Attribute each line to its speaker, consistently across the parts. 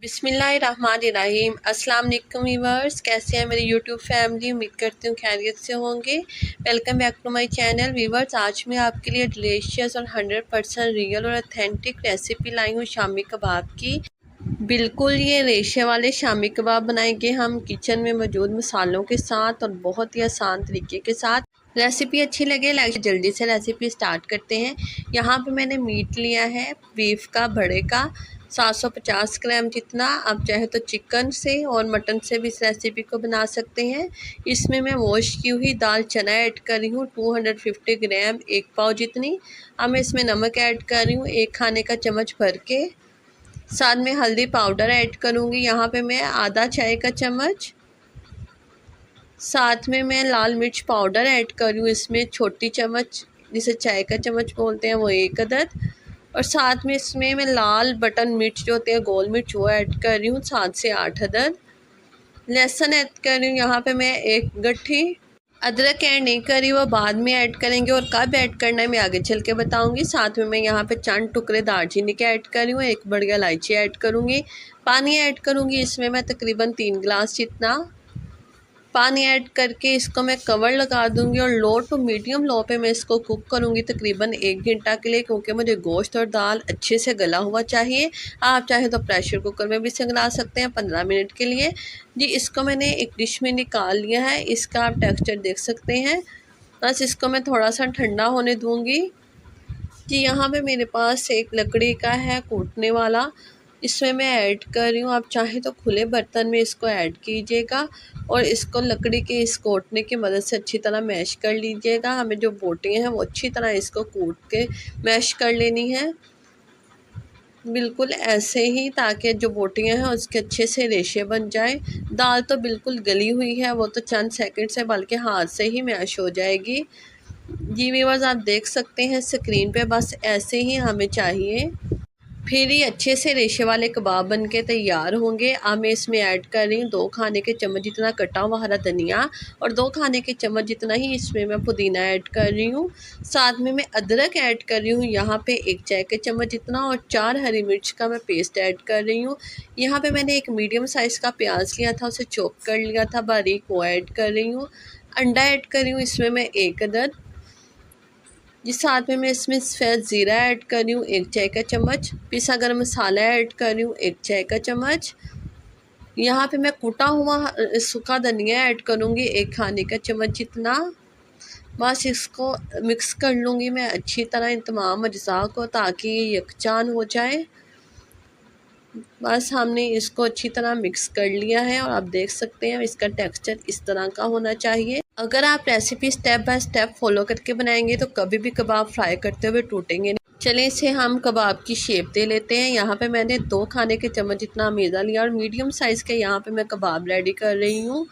Speaker 1: बिस्मिल्लाहिर्रहमानिर्रहीम। अस्सलाम वालेकुम व्यूअर्स, कैसे हैं मेरी यूट्यूब फैमिली। उम्मीद करती हूँ खैरियत से होंगे। Welcome back to my channel viewers. आज मैं आपके लिए डिलीशियस और 100% रियल और अथेंटिक रेसिपी लाई हूँ शामी कबाब की। बिल्कुल ये रेशे वाले शामी कबाब बनाएंगे हम किचन में मौजूद मसालों के साथ और बहुत ही आसान तरीके के साथ। रेसिपी अच्छी लगे लाइक जल्दी से रेसिपी स्टार्ट करते हैं। यहाँ पे मैंने मीट लिया है बीफ का बड़े का 750 ग्राम जितना। आप चाहे तो चिकन से और मटन से भी इस रेसिपी को बना सकते हैं। इसमें मैं वॉश की हुई दाल चना ऐड कर रही हूँ 250 ग्राम, एक पाव जितनी। अब मैं इसमें नमक ऐड कर रही हूँ 1 खाने का चम्मच भर के। साथ में हल्दी पाउडर ऐड करूँगी यहाँ पे मैं आधा चाय का चम्मच। साथ में मैं लाल मिर्च पाउडर ऐड कर रही हूँ इसमें छोटी चम्मच, जिसे चाय का चम्मच बोलते हैं, वो 1 अदद। और साथ में इसमें मैं लाल बटन मिर्च जो होते हैं गोल मिर्च, वो ऐड कर रही हूँ 7 से 8 अदद। लहसुन ऐड कर रही हूँ यहाँ पे मैं 1 गट्ठी। अदरक ऐड नहीं करी, वो बाद में ऐड करेंगे और कब ऐड करना है मैं आगे चल के बताऊँगी। साथ में मैं यहाँ पे चंद टुकड़े दालचीनी के ऐड कर रही हूँ, 1 बड़ी इलायची ऐड करूँगी। पानी ऐड करूँगी इसमें मैं तकरीबन 3 गिलास जितना। पानी ऐड करके इसको मैं कवर लगा दूंगी और लो टू मीडियम लो पे मैं इसको कुक करूंगी तकरीबन 1 घंटा के लिए, क्योंकि मुझे गोश्त और दाल अच्छे से गला हुआ चाहिए। आप चाहे तो प्रेशर कुकर में भी इसे गला सकते हैं 15 मिनट के लिए जी। इसको मैंने एक डिश में निकाल लिया है, इसका आप टेक्सचर देख सकते हैं। बस इसको मैं थोड़ा सा ठंडा होने दूँगी जी। यहाँ पे मेरे पास एक लकड़ी का है कूटने वाला, इसमें मैं ऐड कर रही हूँ। आप चाहें तो खुले बर्तन में इसको ऐड कीजिएगा और इसको लकड़ी के इस कोटने की मदद से अच्छी तरह मैश कर लीजिएगा। हमें जो बोटियाँ हैं वो अच्छी तरह इसको कूट के मैश कर लेनी है, बिल्कुल ऐसे ही, ताकि जो बोटियाँ हैं उसके अच्छे से रेशे बन जाए। दाल तो बिल्कुल गली हुई है, वो तो चंद सेकंड से बल्कि हाथ से ही मैश हो जाएगी जी। व्यूअर्स आप देख सकते हैं स्क्रीन पे, बस ऐसे ही हमें चाहिए, फिर ये अच्छे से रेशे वाले कबाब बन के तैयार होंगे। अब मैं इसमें ऐड कर रही हूँ 2 खाने के चम्मच जितना कटा हुआ हरा धनिया और 2 खाने के चम्मच जितना ही इसमें मैं पुदीना ऐड कर रही हूँ। साथ में मैं अदरक ऐड कर रही हूँ यहाँ पे 1 चाय के चम्मच जितना और 4 हरी मिर्च का मैं पेस्ट ऐड कर रही हूँ। यहाँ पे मैंने एक मीडियम साइज़ का प्याज लिया था, उसे चॉप कर लिया था बारीक, वो ऐड कर रही हूँ। अंडा ऐड कर रही हूँ इसमें मैं 1 अदद जी। साथ में मैं इसमें सफ़ेद ज़ीरा ऐड कर रही हूँ 1 चाय का चम्मच। पिसा गरम मसाला ऐड कर रही हूँ 1 चाय का चम्मच। यहाँ पे मैं कूटा हुआ सूखा धनिया ऐड करूँगी 1 खाने का चम्मच जितना। बस इसको मिक्स कर लूँगी मैं अच्छी तरह इन तमाम अज्जा को, ताकि ये यकजान हो जाए। बस हमने इसको अच्छी तरह मिक्स कर लिया है और आप देख सकते हैं इसका टेक्सचर इस तरह का होना चाहिए। अगर आप recipe step by step follow करके बनाएंगे तो कभी भी कबाब फ्राई करते हुए टूटेंगे नहीं। चलिए इसे हम कबाब की शेप दे लेते हैं। यहाँ पे मैंने 2 खाने के चम्मच जितना मैदा लिया और मीडियम साइज़ के यहाँ पे मैं कबाब रेडी कर रही हूँ।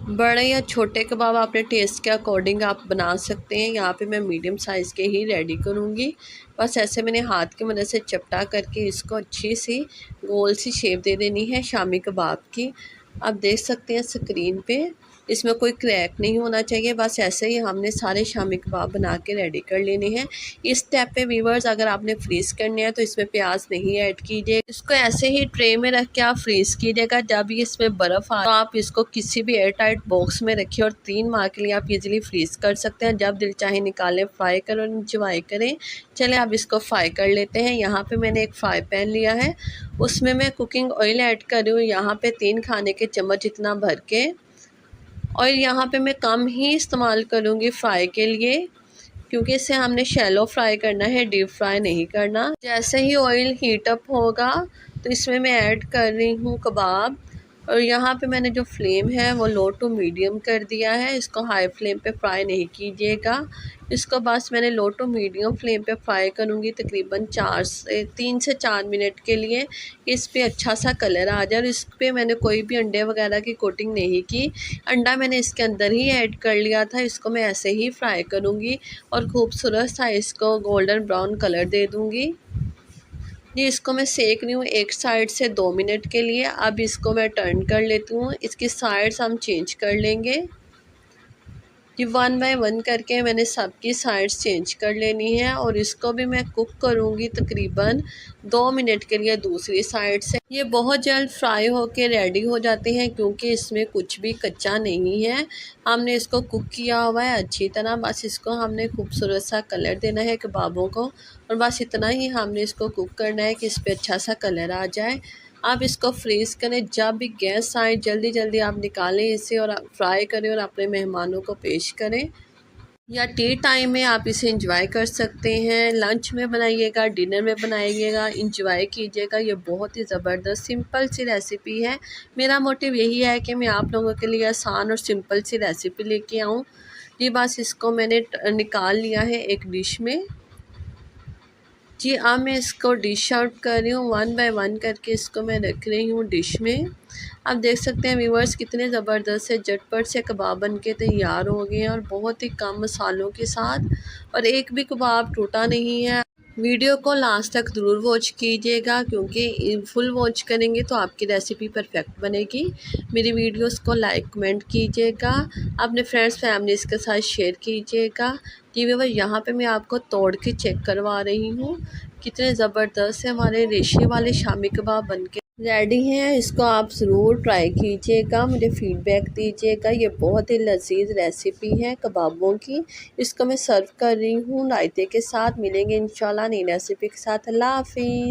Speaker 1: बड़े या छोटे कबाब अपने टेस्ट के अकॉर्डिंग आप बना सकते हैं। यहाँ पे मैं मीडियम साइज़ के ही रेडी करूँगी। बस ऐसे मैंने हाथ की मदद से चपटा करके इसको अच्छी सी गोल सी शेप दे देनी है शामी कबाब की। आप देख सकते हैं स्क्रीन पे, इसमें कोई क्रैक नहीं होना चाहिए। बस ऐसे ही हमने सारे शामी कबाब बना के रेडी कर लेने हैं। इस स्टेप पे व्यूअर्स अगर आपने फ्रीज़ करने हैं तो इसमें प्याज नहीं ऐड कीजिए, इसको ऐसे ही ट्रे में रख के आप फ्रीज़ कीजिएगा। जब ये इसमें बर्फ़ आ तो आप इसको किसी भी एयर टाइट बॉक्स में रखिए और 3 माह के लिए आप इजीली फ्रीज़ कर सकते हैं। जब दिल चाहे निकालें, फ्राई करें और इंजॉय करें। चलें अब इसको फ्राई कर लेते हैं। यहाँ पे मैंने एक फ्राई पैन लिया है, उसमें मैं कुकिंग ऑयल ऐड कर रही हूँ यहाँ पे 3 खाने के चम्मच जितना भर के। ऑयल यहाँ पे मैं कम ही इस्तेमाल करूँगी फ्राई के लिए, क्योंकि इसे हमने शैलो फ्राई करना है, डीप फ्राई नहीं करना। जैसे ही ऑयल हीट अप होगा तो इसमें मैं ऐड कर रही हूँ कबाब और यहाँ पे मैंने जो फ्लेम है वो लो टू मीडियम कर दिया है। इसको हाई फ्लेम पे फ्राई नहीं कीजिएगा, इसको बस मैंने लो टू मीडियम फ्लेम पे फ्राई करूँगी तकरीबन 3 से 4 मिनट के लिए। इस पे अच्छा सा कलर आ जाए और इस पे मैंने कोई भी अंडे वगैरह की कोटिंग नहीं की। अंडा मैंने इसके अंदर ही ऐड कर लिया था। इसको मैं ऐसे ही फ्राई करूँगी और खूबसूरत सा इसको गोल्डन ब्राउन कलर दे दूँगी जी। इसको मैं सेक रही हूँ एक साइड से 2 मिनट के लिए। अब इसको मैं टर्न कर लेती हूँ, इसकी साइड्स हम चेंज कर लेंगे। ये 1 बाय 1 करके मैंने सबकी साइड्स चेंज कर लेनी है और इसको भी मैं कुक करूँगी तकरीबन 2 मिनट के लिए दूसरी साइड से। ये बहुत जल्द फ्राई होके रेडी हो जाते हैं क्योंकि इसमें कुछ भी कच्चा नहीं है। हमने इसको कुक किया हुआ है अच्छी तरह, बस इसको हमने खूबसूरत सा कलर देना है कबाबों को और बस इतना ही हमने इसको कुक करना है कि इस पर अच्छा सा कलर आ जाए। आप इसको फ्रीज़ करें, जब भी गैस आए जल्दी जल्दी आप निकालें इसे और फ्राई करें और अपने मेहमानों को पेश करें, या टी टाइम में आप इसे इंजॉय कर सकते हैं। लंच में बनाइएगा, डिनर में बनाइएगा, इंजॉय कीजिएगा। ये बहुत ही ज़बरदस्त सिंपल सी रेसिपी है। मेरा मोटिव यही है कि मैं आप लोगों के लिए आसान और सिंपल सी रेसिपी लेके आऊँ। जी बस इसको मैंने निकाल लिया है एक डिश में। जी अब मैं इसको डिश आउट कर रही हूँ, 1 बाय 1 करके इसको मैं रख रही हूँ डिश में। आप देख सकते हैं व्यूअर्स कितने ज़बरदस्त से झटपट से कबाब बन के तैयार हो गए हैं और बहुत ही कम मसालों के साथ, और एक भी कबाब टूटा नहीं है। वीडियो को लास्ट तक ज़रूर वॉच कीजिएगा क्योंकि फुल वॉच करेंगे तो आपकी रेसिपी परफेक्ट बनेगी। मेरी वीडियोस को लाइक कमेंट कीजिएगा, अपने फ्रेंड्स फैमिलीज़ के साथ शेयर कीजिएगा। जी व्यूअर यहाँ पे मैं आपको तोड़ के चेक करवा रही हूँ कितने ज़बरदस्त है हमारे रेशे वाले शामी कबाब बनके रेडी हैं। इसको आप ज़रूर ट्राई कीजिएगा, मुझे फ़ीडबैक दीजिएगा। ये बहुत ही लजीज रेसिपी है कबाबों की। इसको मैं सर्व कर रही हूँ रायते के साथ। मिलेंगे इंशाल्लाह नई रेसिपी के साथ। अल्लाह हाफिज़।